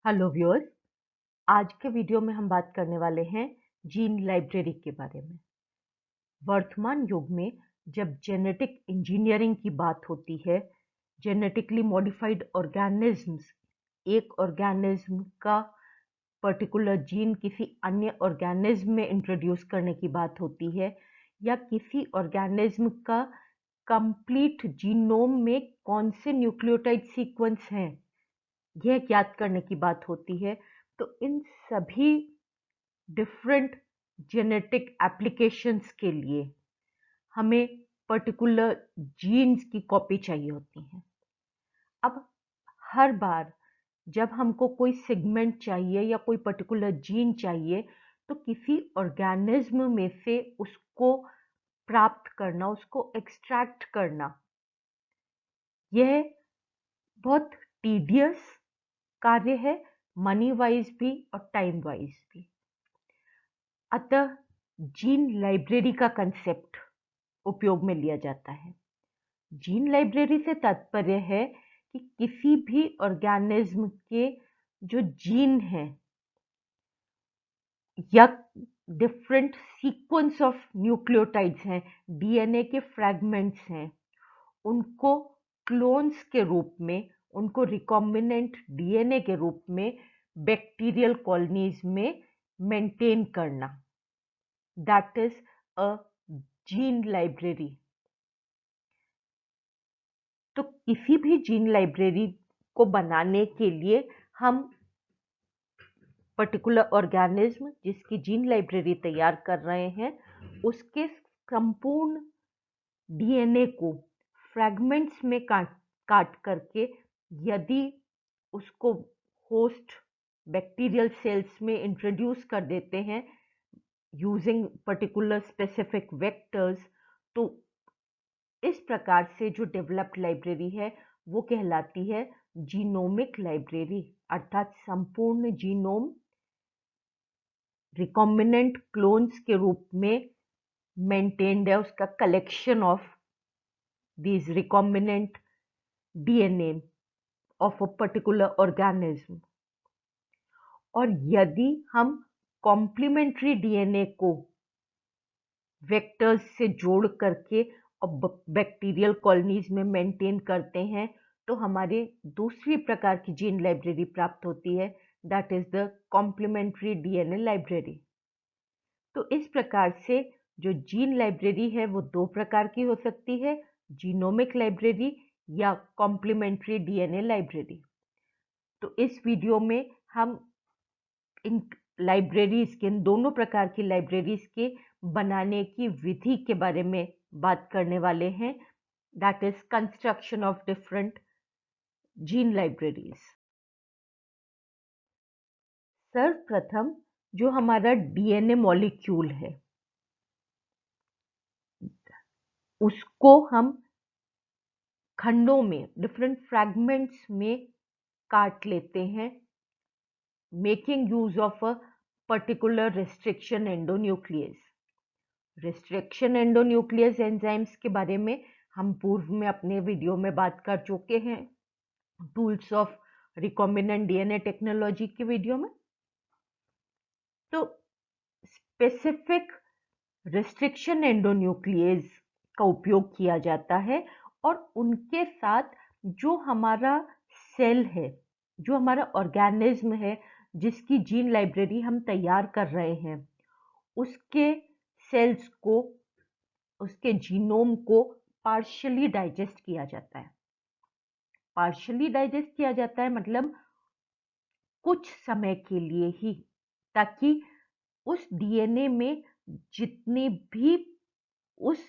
Hello viewers. आज के video में हम बात करने वाले हैं जीन लाइब्रेरी के बारे में। वर्तमान युग में जब जेनेटिक इंजीनियरिंग की बात होती है, जेनेटिकली मॉडिफाइड ऑर्गेनिज्म्स, एक ऑर्गेनिज्म का पर्टिकुलर जीन किसी अन्य ऑर्गेनिज्म में इंट्रोड्यूस करने की बात होती है, या किसी ऑर्गेनिज्म का कंप्लीट जीनोम में कौन से न्यूक्लियोटाइड सीक्वेंस हैं यह ज्ञात करने की बात होती है, तो इन सभी डिफरेंट जेनेटिक एप्लीकेशंस के लिए हमें पर्टिकुलर जीन्स की कॉपी चाहिए होती है। अब हर बार जब हमको कोई सेगमेंट चाहिए या कोई पर्टिकुलर जीन चाहिए, तो किसी ऑर्गेनिज्म में से उसको प्राप्त करना, उसको एक्सट्रैक्ट करना, यह बहुत टीडियस कार्य है, मनी वाइज भी और टाइम वाइज भी। अतः जीन लाइब्रेरी का कंसेप्ट उपयोग में लिया जाता है। जीन लाइब्रेरी से तात्पर्य है कि किसी भी ऑर्गेनिज्म के जो जीन हैं या डिफरेंट सीक्वेंस ऑफ न्यूक्लियोटाइड्स हैं, डीएनए के फ्रैगमेंट्स हैं, उनको क्लोन्स के रूप में, उनको रिकॉम्बिनेंट डीएनए के रूप में बैक्टीरियल कॉलोनीज में मेंटेन करना, that is a gene library. तो किसी भी जीन लाइब्रेरी को बनाने के लिए हम पर्टिकुलर ऑर्गेनिज्म जिसकी जीन लाइब्रेरी तैयार कर रहे हैं, उसके संपूर्ण डीएनए को फ्रैगमेंट्स में काट काट करके, यदि उसको होस्ट बैक्टीरियल सेल्स में इंट्रोड्यूस कर देते हैं यूजिंग पर्टिकुलर स्पेसिफिक वेक्टर्स, तो इस प्रकार से जो डेवलप्ड लाइब्रेरी है वो कहलाती है जीनोमिक लाइब्रेरी, अर्थात संपूर्ण जीनोम रिकॉम्बिनेंट क्लोन्स के रूप में मेंटेन्ड है, उसका collection of these recombinant DNA of a particular organism। और यदि हम कॉम्प्लीमेंट्री डीएनए को वेक्टर्स से जोड़ करके और बैक्टीरियल कॉलोनीज में मेंटेन करते हैं, तो हमारे दूसरी प्रकार की जीन लाइब्रेरी प्राप्त होती है, that is the complementary DNA library. तो इस प्रकार से जो जीन लाइब्रेरी है वो दो प्रकार की हो सकती है, जीनोमिक लाइब्रेरी या कॉम्प्लीमेंट्री डीएनए लाइब्रेरी। तो इस वीडियो में हम इन लाइब्रेरीज के, इन दोनों प्रकार की लाइब्रेरीज के बनाने की विधि के बारे में बात करने वाले हैं, that is construction of different gene libraries. सर्वप्रथम जो हमारा डीएनए मॉलिक्यूल है उसको हम खंडों में, डिफरेंट फ्रैगमेंट्स में काट लेते हैं, making use of a particular restriction endonuclease. Restriction endonuclease enzymes के बारे में हम पूर्व में अपने वीडियो में बात कर चुके हैं, tools of recombinant DNA technology के वीडियो में। तो स्पेसिफिक रिस्ट्रिक्शन एंडोन्यूक्लियस का उपयोग किया जाता है, और उनके साथ जो हमारा सेल है, जो हमारा ऑर्गेनिज्म है जिसकी जीन लाइब्रेरी हम तैयार कर रहे हैं, उसके सेल्स को, उसके जीनोम को पार्शियली डाइजेस्ट किया जाता है। पार्शियली डाइजेस्ट किया जाता है मतलब कुछ समय के लिए ही, ताकि उस डीएनए में जितनी भी उस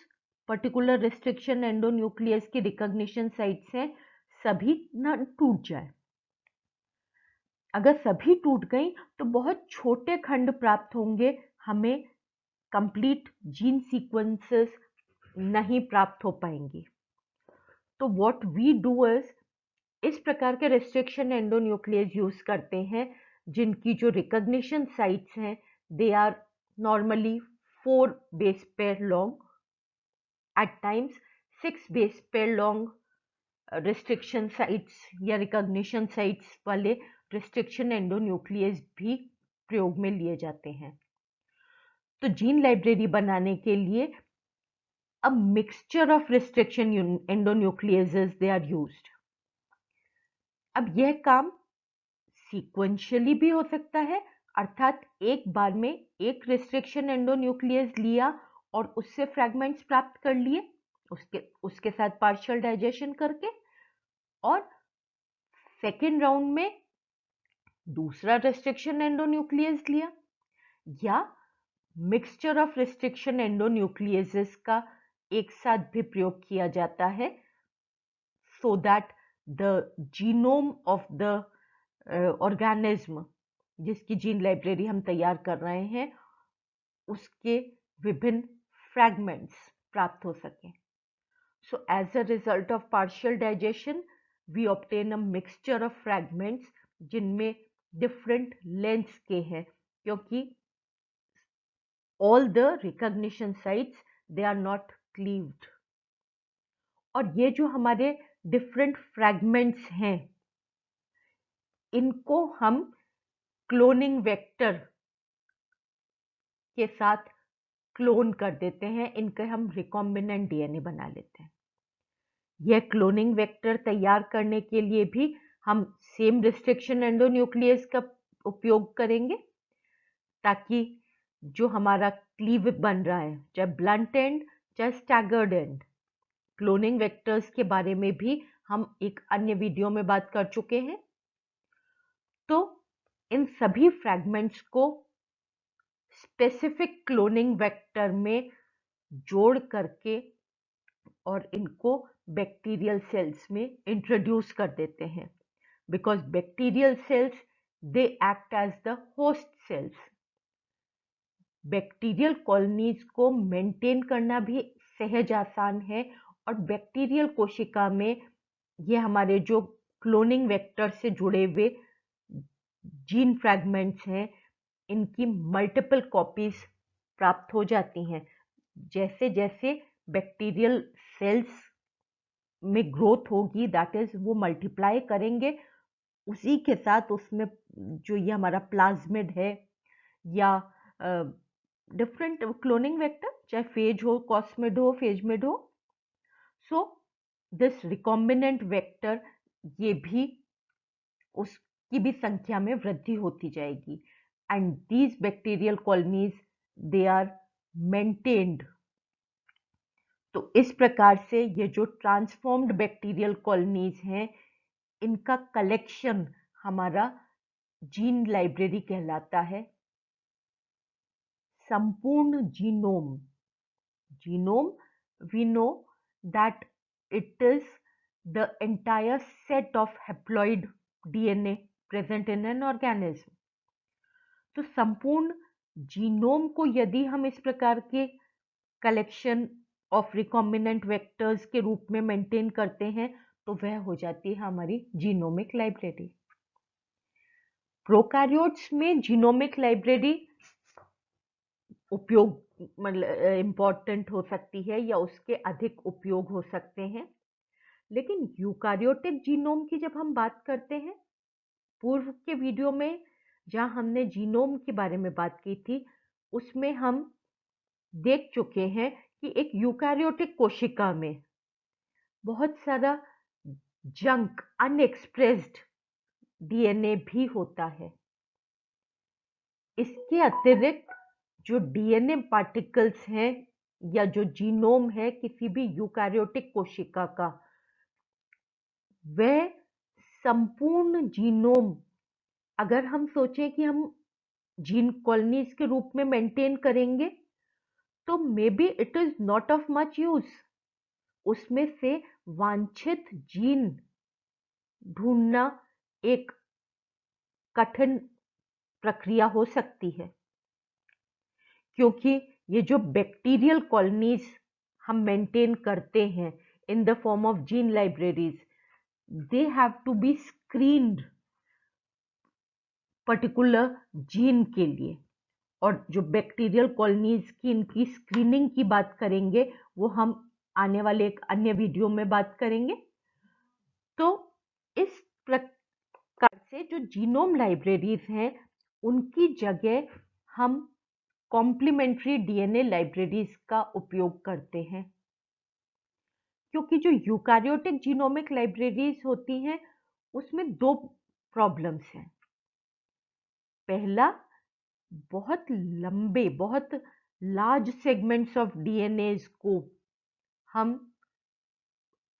पर्टिकुलर रिस्ट्रिक्शन एंडोन्यूक्लियस की रिकॉग्निशन साइट्स हैं, सभी ना टूट जाए। अगर सभी टूट गई तो बहुत छोटे खंड प्राप्त होंगे, हमें कंप्लीट जीन सीक्वेंसेस नहीं प्राप्त हो पाएंगी। तो व्हाट वी डू इज, इस प्रकार के रिस्ट्रिक्शन एंडोन्यूक्लियस यूज करते हैं जिनकी जो रिकॉग्निशन साइट्स हैं they are normally 4 base pair long, at times 6 base pair long restriction sites या रिकॉग्निशन साइट्स वाले रिस्ट्रिक्शन एंडोन्यूक्लियस भी प्रयोग में लिए जाते हैं। तो जीन लाइब्रेरी बनाने के लिए a mixture of restriction endonucleases they are used। अब यह काम सीक्वेंशियली भी हो सकता है, अर्थात एक बार में एक रिस्ट्रिक्शन एंडोन्यूक्लियस लिया और उससे फ्रैगमेंट्स प्राप्त कर लिए, उसके साथ पार्शियल डाइजेशन करके, और सेकेंड राउंड में दूसरा रिस्ट्रिक्शन एंडोन्यूक्लियस लिया, या मिक्सचर ऑफ रिस्ट्रिक्शन एंडोन्यूक्लियसेस का एक साथ भी प्रयोग किया जाता है, so that the genome of the organism जिसकी जीन लाइब्रेरी हम तैयार कर रहे हैं उसके विभिन्न फ्रैगमेंट्स प्राप्त हो सकें। So as a result of partial digestion we obtain a mixture of fragments जिनमें different lengths के हैं, क्योंकि all the recognition sites they are not cleaved। और ये जो हमारे डिफरेंट फ्रैगमेंट्स हैं इनको हम क्लोनिंग वेक्टर के साथ क्लोन कर देते हैं, इनके हम रिकॉम्बिनेंट डीएनए बना लेते हैं। यह क्लोनिंग वेक्टर तैयार करने के लिए भी हम सेम रिस्ट्रिक्शन एंडोन्यूक्लियस का उपयोग करेंगे, ताकि जो हमारा क्लीव बन रहा है, चाहे ब्लंट एंड चाहे स्टैगर्ड एंड, क्लोनिंग वेक्टर्स के बारे में भी हम एक अन्य वीडियो में बात कर चुके हैं। तो इन सभी फ्रैगमेंट्स को स्पेसिफिक क्लोनिंग वेक्टर में जोड़ करके और इनको बैक्टीरियल सेल्स में इंट्रोड्यूस कर देते हैं, because bacterial cells they act as the host cells. Bacterial colonies को मेंटेन करना भी सहज आसान है, और बैक्टीरियल कोशिका में ये हमारे जो क्लोनिंग वेक्टर से जुड़े हुए जीन फ्रैगमेंट्स हैं इनकी मल्टीपल कॉपीज प्राप्त हो जाती हैं। जैसे जैसे बैक्टीरियल सेल्स में ग्रोथ होगी, दैट इज वो मल्टीप्लाई करेंगे, उसी के साथ उसमें जो ये हमारा प्लाज्मिड है या डिफरेंट क्लोनिंग वेक्टर, चाहे फेज हो, कॉस्मिड हो, फेजमिड हो, सो दिस रिकॉम्बिनेंट वेक्टर ये भी उसकी भी संख्या में वृद्धि होती जाएगी, and these bacterial colonies they are maintained. तो इस प्रकार से ये जो ट्रांसफॉर्म्ड बैक्टीरियल कॉलोनीज हैं इनका कलेक्शन हमारा जीन लाइब्रेरी कहलाता है। संपूर्ण genome, genome we know that it is the entire set of haploid DNA present in an organism। तो संपूर्ण जीनोम को यदि हम इस प्रकार के कलेक्शन ऑफ रिकॉम्बिनेंट वेक्टर्स के रूप में मेंटेन करते हैं तो वह हो जाती है हमारी जीनोमिक लाइब्रेरी। प्रोकैरियोट्स में जीनोमिक लाइब्रेरी उपयोग मतलब इम्पॉर्टेंट हो सकती है या उसके अधिक उपयोग हो सकते हैं, लेकिन यूकारियोटिक जीनोम की जब हम बात करते हैं, पूर्व के वीडियो में जहां हमने जीनोम के बारे में बात की थी उसमें हम देख चुके हैं कि एक यूकारियोटिक कोशिका में बहुत सारा जंक अनएक्सप्रेस्ड डीएनए भी होता है। इसके अतिरिक्त जो डीएनए पार्टिकल्स हैं या जो जीनोम है किसी भी यूकारियोटिक कोशिका का, वह संपूर्ण जीनोम अगर हम सोचें कि हम जीन कॉलोनीज के रूप में मेंटेन करेंगे तो may be it is not of much use. उसमें से वांछित जीन ढूंढना एक कठिन प्रक्रिया हो सकती है, क्योंकि ये जो बैक्टीरियल कॉलोनीज हम मेंटेन करते हैं in the form of gene libraries, they have to be screened particular gene के लिए। और जो बैक्टीरियल कॉलोनीज की इनकी स्क्रीनिंग की बात करेंगे वो हम आने वाले एक अन्य वीडियो में बात करेंगे। तो इस प्रकार से जो जीनोम लाइब्रेरीज हैं उनकी जगह हम कॉम्प्लीमेंट्री डीएनए लाइब्रेरीज का उपयोग करते हैं, क्योंकि जो यूकारियोटिक जीनोमिक लाइब्रेरीज होती हैं उसमें दो प्रॉब्लम्स हैं। पहला, बहुत लंबे, बहुत लार्ज सेगमेंट्स ऑफ डीएनए को हम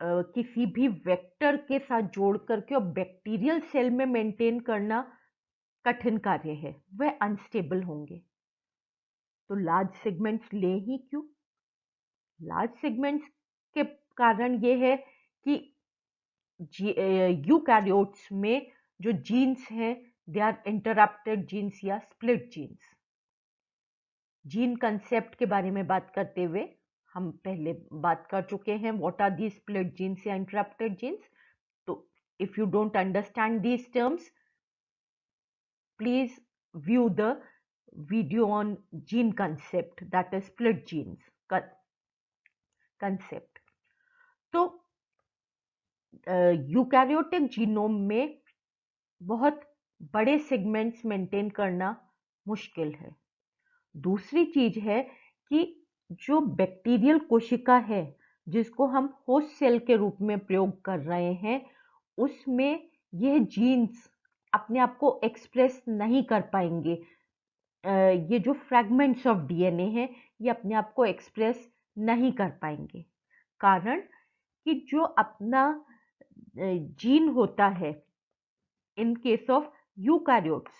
किसी भी वेक्टर के साथ जोड़ करके और बैक्टीरियल सेल में मेंटेन करना कठिन कार्य है, वह अनस्टेबल होंगे। तो लार्ज सेगमेंट्स ले ही क्यों? लार्ज सेगमेंट्स के कारण ये है कि यूकैरियोट्स में जो जीन्स हैं दे आर इंटरप्टेड जीन्स या स्प्लिट जीन्स। जीन कंसेप्ट के बारे में बात करते हुए हम पहले बात कर चुके हैं, what are the split genes या इंटरप्टेड जीन्स। तो if you don't understand these terms, please view the video on gene concept, that is split genes concept. तो यूकैरियोटिक जीनोम में बहुत बड़े सेगमेंट्स मेंटेन करना मुश्किल है। दूसरी चीज है कि जो बैक्टीरियल कोशिका है जिसको हम होस्ट सेल के रूप में प्रयोग कर रहे हैं, उसमें यह जीन्स अपने आप को एक्सप्रेस नहीं कर पाएंगे। ये जो फ्रैगमेंट्स ऑफ डीएनए हैं ये अपने आप को एक्सप्रेस नहीं कर पाएंगे, कारण कि जो अपना जीन होता है इन केस ऑफ यूकैरियोट्स,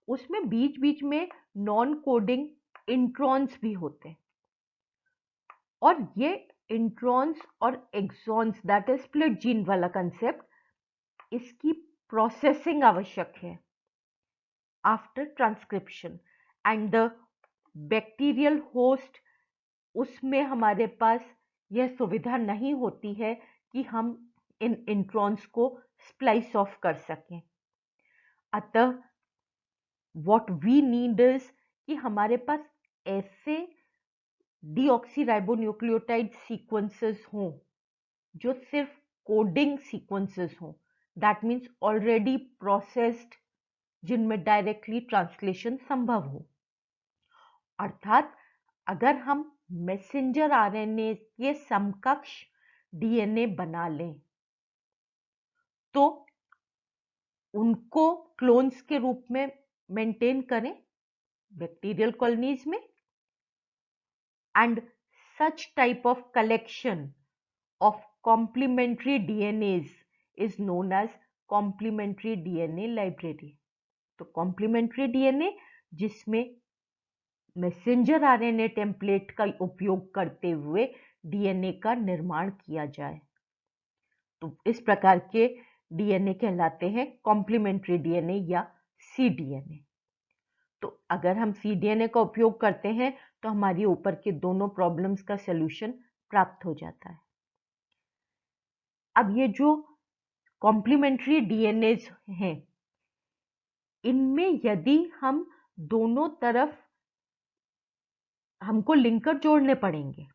उसमें बीच बीच में नॉन कोडिंग इंट्रॉन्स भी होते हैं, और ये इंट्रॉन्स और exons, that is split gene वाला कंसेप्ट, इसकी प्रोसेसिंग आवश्यक है after transcription and the bacterial host, उसमें हमारे पास यह सुविधा नहीं होती है कि हम इन इंट्रॉन्स को स्प्लाइस ऑफ कर सकें। अतः व्हाट वी नीड इज कि हमारे पास ऐसे डीऑक्सीराइबोन्यूक्लियोटाइड सीक्वेंसेस हों जो सिर्फ कोडिंग सीक्वेंसेस हों, दैट मीन्स ऑलरेडी प्रोसेस्ड, जिनमें डायरेक्टली ट्रांसलेशन संभव हो। अर्थात अगर हम मैसेंजर आरएनए के समकक्ष डीएनए बना लें तो उनको क्लोन्स के रूप में मेंटेन करें बैक्टीरियल कॉलोनीज में, and such type of collection of complementary DNAs is known as complementary DNA library. तो कॉम्प्लीमेंट्री डीएनए जिसमें मैसेंजर आरएनए टेम्पलेट का उपयोग करते हुए डीएनए का निर्माण किया जाए, तो इस प्रकार के डीएनए कहलाते हैं कॉम्प्लीमेंट्री डीएनए या सीडीएनए। तो अगर हम सीडीएनए का उपयोग करते हैं तो हमारी ऊपर के दोनों प्रॉब्लम्स का सलूशन प्राप्त हो जाता है। अब ये जो कॉम्प्लीमेंट्री डीएनए हैं, इनमें यदि हम दोनों तरफ हमको लिंकर जोड़ने पड़ेंगे,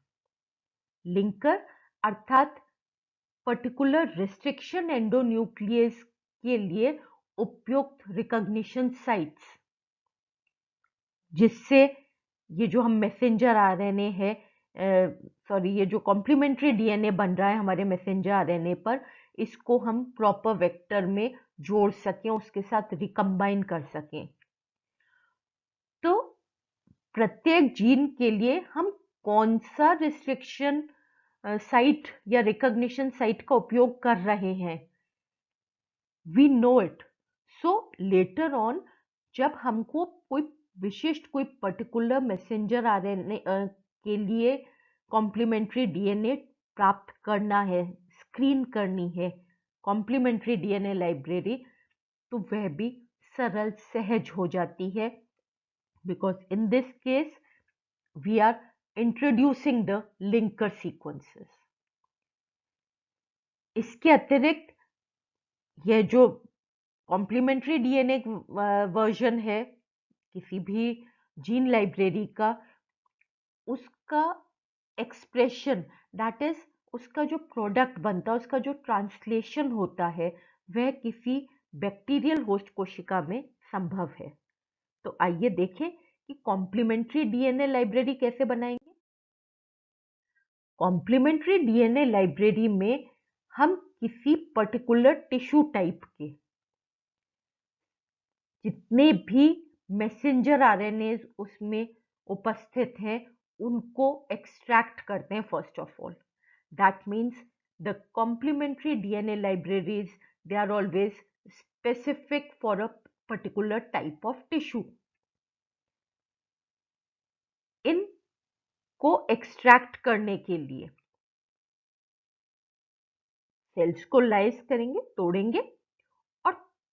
लिंकर अर्थात पर्टिकुलर रिस्ट्रिक्शन एंडोन्यूक्लियस के लिए उपयुक्त रिकॉग्निशन साइट्स, जिससे ये जो हम मैसेंजर आरएनए है, ये जो कॉम्प्लीमेंट्री डीएनए बन रहा है हमारे मैसेंजर आरएनए पर, इसको हम प्रॉपर वेक्टर में जोड़ सकें, उसके साथ रिकम्बाइन कर सकें। तो प्रत्येक जीन के लिए हम कौन सा रिस्ट्रिक्शन साइट या रिकॉग्निशन साइट का उपयोग कर रहे हैं, we know it. So later on जब हमको कोई विशिष्ट, कोई पर्टिकुलर मैसेंजर आरएनए के लिए कॉम्प्लीमेंट्री डीएनए प्राप्त करना है, स्क्रीन करनी है कॉम्प्लीमेंट्री डीएनए लाइब्रेरी, तो वह भी सरल, सहज हो जाती है, because in this case we are introducing the linker sequences. इसके अतिरिक्त यह जो कॉम्प्लीमेंट्री डीएनए वर्जन है किसी भी जीन लाइब्रेरी का, उसका एक्सप्रेशन, दैट इज उसका जो प्रोडक्ट बनता है, उसका जो ट्रांसलेशन होता है, वह किसी बैक्टीरियल होस्ट कोशिका में संभव है। तो आइए देखें कि कॉम्प्लीमेंट्री डीएनए लाइब्रेरी कैसे बनाएंगे। कॉम्प्लीमेंट्री डीएनए लाइब्रेरी में हम किसी पर्टिकुलर टिश्यू टाइप के जितने भी मैसेंजर आरएनए उसमें उपस्थित हैं उनको एक्सट्रैक्ट करते हैं। First of all, that means the complementary DNA libraries, they are always specific for a particular type of tissue. इनको एक्सट्रैक्ट करने के लिए सेल्स को लाइस करेंगे, तोड़ेंगे और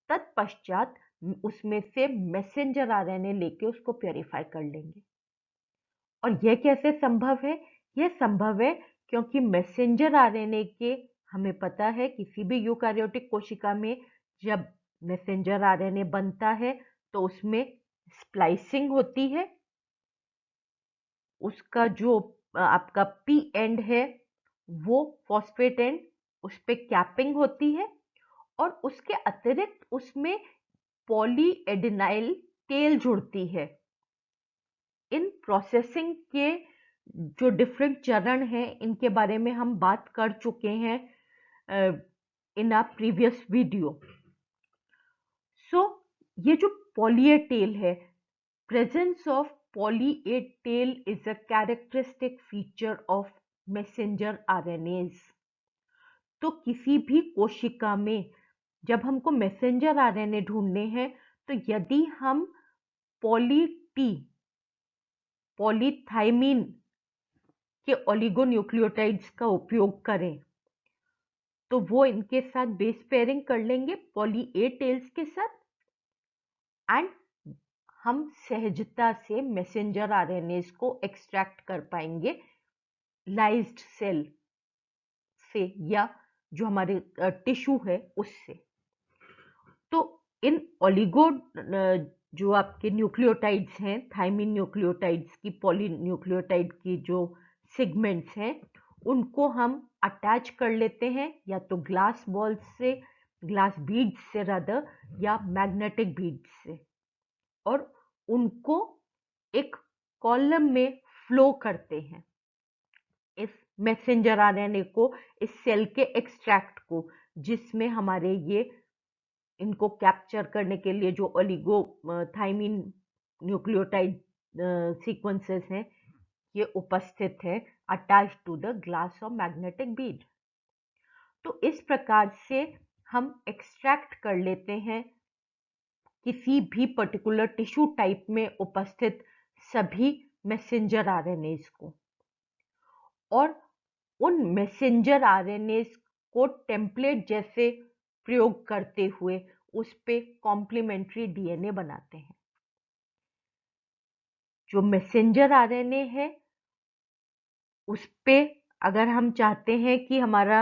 तत्पश्चात उसमें से मैसेंजर आरएनए लेके उसको प्योरीफाई कर लेंगे। और यह कैसे संभव है? यह संभव है क्योंकि मैसेंजर आरएनए के, हमें पता है किसी भी यूकारियोटिक कोशिका में जब मैसेंजर आरएनए बनता है तो उसमें स्प्लाइसिंग होती है। उसका जो आपका पी एंड है वो फॉस्फेट एंड, उस पे कैपिंग होती है और उसके अतिरिक्त उसमें पॉली एडेनाइल टेल जुड़ती है। इन प्रोसेसिंग के जो डिफरेंट चरण हैं इनके बारे में हम बात कर चुके हैं इन अ प्रीवियस वीडियो। सो ये जो पॉली ए टेल है, presence of poly A tail is a characteristic feature of messenger RNAs। तो किसी भी कोशिका में जब हमको मैसेंजर आरएनए ढूंढने हैं तो यदि हम पॉली टी, पॉलीथाइमीन के ओलिगोन्यूक्लियोटाइड्स का उपयोग करें तो वो इनके साथ बेस पेयरिंग कर लेंगे पॉली ए टेल्स के साथ, एंड हम सहजता से मैसेंजर आरएनएस को एक्सट्रैक्ट कर पाएंगे लाइज्ड सेल से या जो हमारे टिश्यू है उससे। तो इन ओलिगो जो आपके न्यूक्लियोटाइड्स हैं, थाइमिन न्यूक्लियोटाइड्स की, पॉलीन्यूक्लियोटाइड की जो सेगमेंट्स हैं उनको हम अटैच कर लेते हैं या तो ग्लास बॉल्स से, ग्लास बीड्स से रादर, या मैग्नेटिक बीड्स से, और उनको एक कॉलम में फ्लो करते हैं। इस मैसेंजर आरएनए को, इस सेल के एक्सट्रैक्ट को, जिसमें हमारे ये इनको कैप्चर करने के लिए जो ओलिगो थाइमिन न्यूक्लियोटाइड सीक्वेंसेस हैं ये उपस्थित है अटैच टू द ग्लास और मैग्नेटिक बीड। तो इस प्रकार से हम एक्सट्रैक्ट कर लेते हैं किसी भी पर्टिकुलर टिश्यू टाइप में उपस्थित सभी मैसेंजर आरएनएस को, और उन मैसेंजर आरएनएस को टेम्पलेट जैसे प्रयोग करते हुए उस पे कॉम्प्लीमेंट्री डीएनए बनाते हैं। जो मैसेंजर आरएनए है उस पे अगर हम चाहते हैं कि हमारा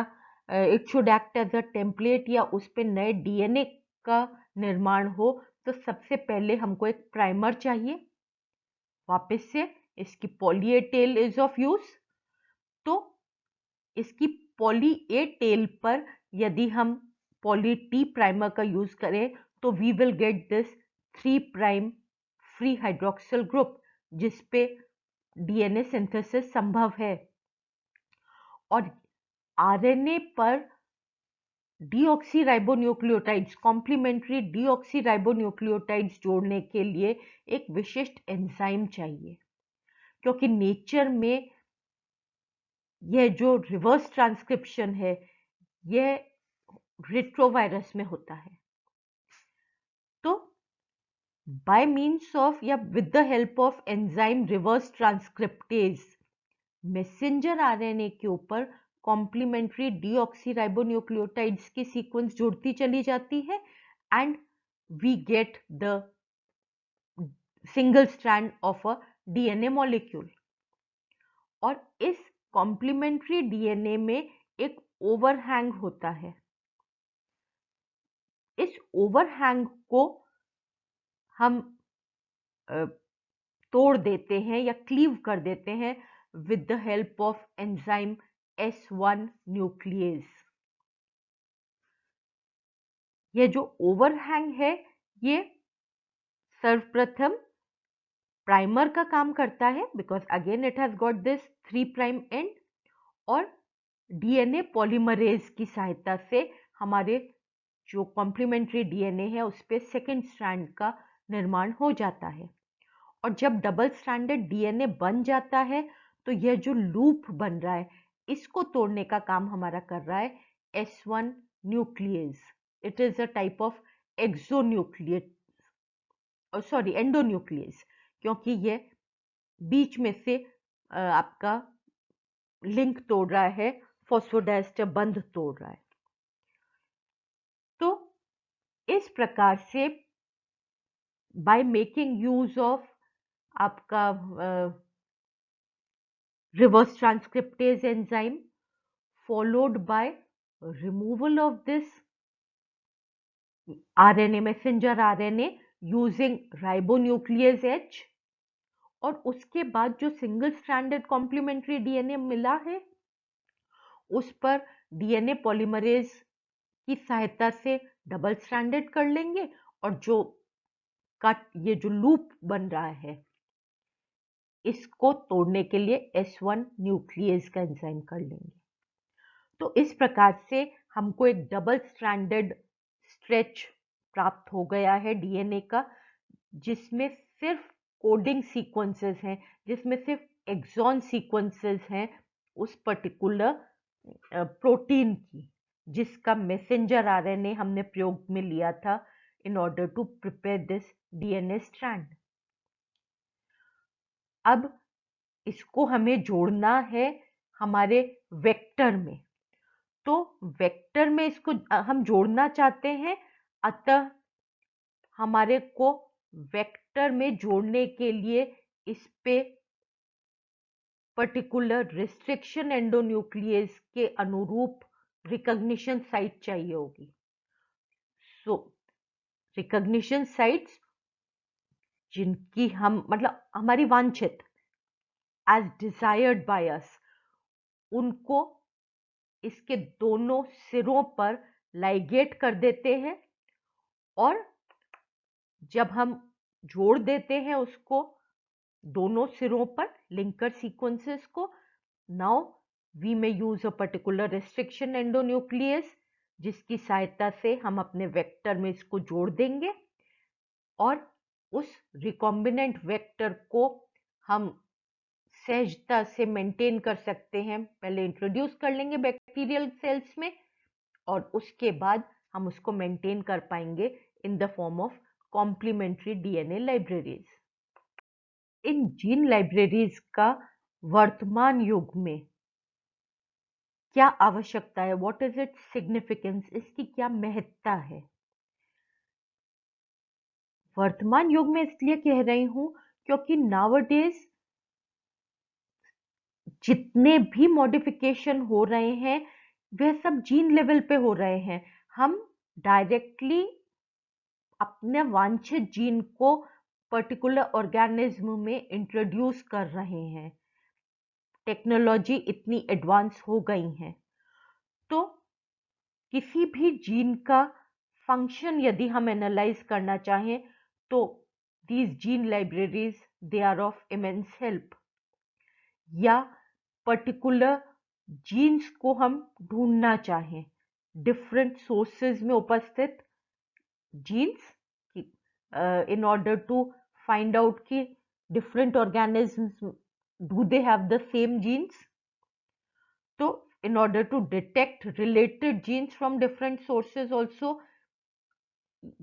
it should act as a template या उस पे नए डीएनए का निर्माण हो, तो सबसे पहले हमको एक प्राइमर चाहिए। वापस से इसकी poly A tail is of use. तो इसकी पॉली ए टेल पर यदि हम पॉली टी प्राइमर का यूज करें तो we will get this 3 prime free hydroxyl group जिस पे डीएनए सिंथेसिस संभव है। और आरएनए पर डीऑक्सीराइबोन्यूक्लियोटाइड्स, कॉम्प्लीमेंट्री डीऑक्सीराइबोन्यूक्लियोटाइड्स जोड़ने के लिए एक विशिष्ट एंजाइम चाहिए, क्योंकि नेचर में यह जो रिवर्स ट्रांसक्रिप्शन है यह रेट्रोवायरस में होता है। तो बाय मीन्स ऑफ या with the help of enzyme reverse transcriptase, messenger RNA के ऊपर कॉम्प्लीमेंट्री डीऑक्सीराइबोन्यूक्लियोटाइड्स की सीक्वेंस जुड़ती चली जाती है and we get the single strand of a DNA molecule. और इस कॉम्प्लीमेंट्री डीएनए में एक ओवरहैंग होता है। इस ओवरहैंग को हम तोड़ देते हैं या क्लीव कर देते हैं with the help of enzyme S1 nuclease. यह जो ओवरहैंग है ये सर्वप्रथम प्राइमर का काम करता है, because again it has got this 3' and, और डीएनए पॉलीमरेज की सहायता से हमारे जो कॉम्प्लीमेंट्री डीएनए है उस पर सेकेंड स्ट्रैंड का निर्माण हो जाता है। और जब डबल स्ट्रैंडेड डीएनए बन जाता है तो यह जो लूप बन रहा है इसको तोड़ने का काम हमारा कर रहा है S1 nucleus. It is a type of exonuclease, sorry endonuclease, क्योंकि ये बीच में से आपका लिंक तोड़ रहा है, फॉस्फोडाइस्टर बंध तोड़ रहा है। तो इस प्रकार से बाय मेकिंग यूज ऑफ आपका reverse transcriptase enzyme followed by removal of this RNA messenger RNA using ribonuclease H, और उसके बाद जो सिंगल स्ट्रैंडेड कॉम्प्लीमेंट्री डीएनए मिला है उस पर डीएनए पॉलीमरेज की सहायता से डबल स्ट्रैंडेड कर लेंगे, और जो का ये जो लूप बन रहा है इसको तोड़ने के लिए S1 न्यूक्लियस का एंजाइम कर लेंगे। तो इस प्रकार से हमको एक डबल स्ट्रैंडेड स्ट्रेच प्राप्त हो गया है डीएनए का, जिसमें सिर्फ कोडिंग सीक्वेंसेस हैं, जिसमें सिर्फ एक्सॉन सीक्वेंसेस हैं उस पर्टिकुलर प्रोटीन की, जिसका मैसेंजर आरएनए हमने प्रयोग में लिया था in order to prepare this DNA strand. अब इसको हमें जोड़ना है हमारे वेक्टर में, तो वेक्टर में इसको हम जोड़ना चाहते हैं, अतः हमारे को वेक्टर में जोड़ने के लिए इस पे पर्टिकुलर रिस्ट्रिक्शन एंडोन्यूक्लियस के अनुरूप रिकॉग्निशन साइट चाहिए होगी। सो रिकॉग्निशन साइट्स जिनकी हम मतलब हमारी वांछित एज डिजायर्ड बाय अस, उनको इसके दोनों सिरों पर लाइगेट कर देते हैं, और जब हम जोड़ देते हैं उसको दोनों सिरों पर लिंकर सीक्वेंसेस को, नाउ वी में use a particular restriction endonuclease जिसकी सहायता से हम अपने वेक्टर में इसको जोड़ देंगे, और उस रिकॉम्बिनेंट वेक्टर को हम सहजता से मेंटेन कर सकते हैं। पहले इंट्रोड्यूस कर लेंगे बैक्टीरियल सेल्स में, और उसके बाद हम उसको मेंटेन कर पाएंगे in the form of complementary DNA libraries. इन जीन लाइब्रेरीज का वर्तमान युग में क्या आवश्यकता है, व्हाट इज इट्स सिग्निफिकेंस, इसकी क्या महत्ता है? वर्तमान युग में इसलिए कह रही हूं क्योंकि नाउअडेज जितने भी मॉडिफिकेशन हो रहे हैं वह सब जीन लेवल पे हो रहे हैं। हम डायरेक्टली अपने वांछित जीन को पर्टिकुलर ऑर्गेनिज्म में इंट्रोड्यूस कर रहे हैं। टेक्नोलॉजी इतनी एडवांस हो गई है, तो किसी भी जीन का फंक्शन यदि हम एनालाइज करना चाहें तो these gene libraries they are of immense help. या पर्टिकुलर जीन्स को हम ढूंढना चाहें डिफरेंट सोर्सेज में उपस्थित genes in order to find out कि different organisms do they have the same genes, तो in order to detect related genes from different sources also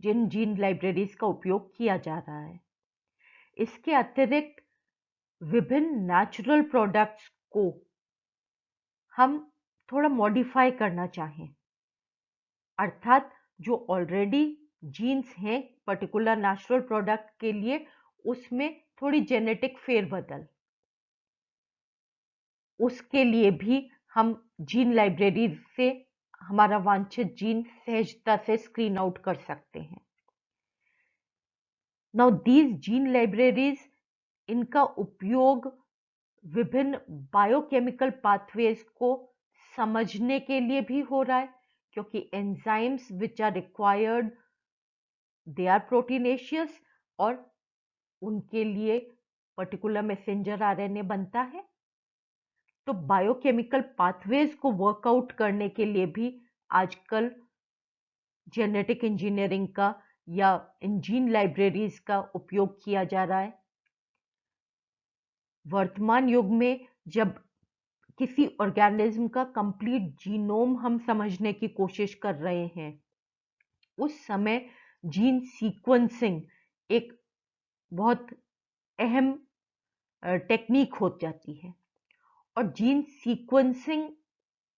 जिन जीन लाइब्रेरीज का उपयोग किया जा रहा है। इसके अतिरिक्त विभिन्न नेचुरल प्रोडक्ट्स को हम थोड़ा मॉडिफाई करना चाहें, अर्थात जो ऑलरेडी जीन्स हैं पर्टिकुलर नेचुरल प्रोडक्ट के लिए उसमें थोड़ी जेनेटिक फेरबदल, उसके लिए भी हम जीन लाइब्रेरी से हमारा वांछित जीन सहजता से स्क्रीन आउट कर सकते हैं। नाउ दीज जीन लाइब्रेरीज, इनका उपयोग विभिन्न बायोकेमिकल पाथवेज को समझने के लिए भी हो रहा है, क्योंकि enzymes which are required they are proteinaceous और उनके लिए पर्टिकुलर मैसेंजर आरएनए बनता है। तो बायोकेमिकल पाथवेज को वर्कआउट करने के लिए भी आजकल जेनेटिक इंजीनियरिंग का या जीन लाइब्रेरीज का उपयोग किया जा रहा है। वर्तमान युग में जब किसी ऑर्गेनिज्म का कंप्लीट जीनोम हम समझने की कोशिश कर रहे हैं, उस समय जीन सीक्वेंसिंग एक बहुत अहम टेक्निक हो जाती है। और जीन सीक्वेंसिंग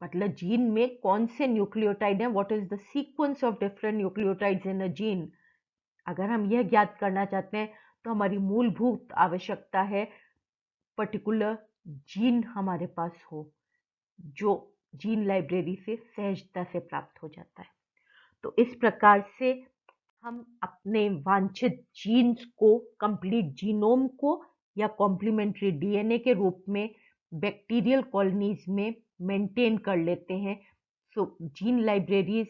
मतलब जीन में कौन से न्यूक्लियोटाइड हैं, what is the sequence of different nucleotides in a gene. अगर हम यह ज्ञात करना चाहते हैं तो हमारी मूलभूत आवश्यकता है पर्टिकुलर जीन हमारे पास हो, जो जीन लाइब्रेरी से सहजता से प्राप्त हो जाता है। तो इस प्रकार से हम अपने वांछित जीन्स को, कंप्लीट जीनोम को या कॉम्प्लीमेंट्री डीएनए के रूप में बैक्टीरियल कॉलोनीज में मेंटेन कर लेते हैं। So gene libraries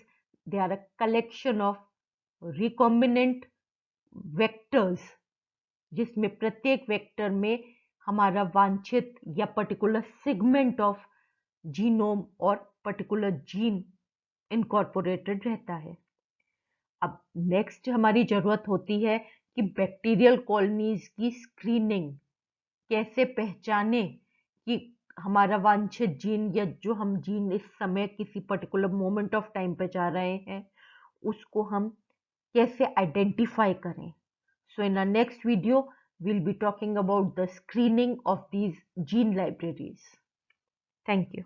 they are a collection of recombinant vectors, जिसमें प्रत्येक वेक्टर में हमारा वांछित या पर्टिकुलर सेगमेंट ऑफ जीनोम और पर्टिकुलर जीन इनकॉर्पोरेटेड रहता है। अब नेक्स्ट हमारी जरूरत होती है कि बैक्टीरियल कॉलोनीज की स्क्रीनिंग कैसे पहचाने कि हमारा वांछित जीन या जो हम जीन इस समय किसी पर्टिकुलर मोमेंट ऑफ टाइम पे जा रहे हैं उसको हम कैसे आइडेंटिफाई करें। So in our next video, we'll be talking about the screening of these gene libraries. Thank you.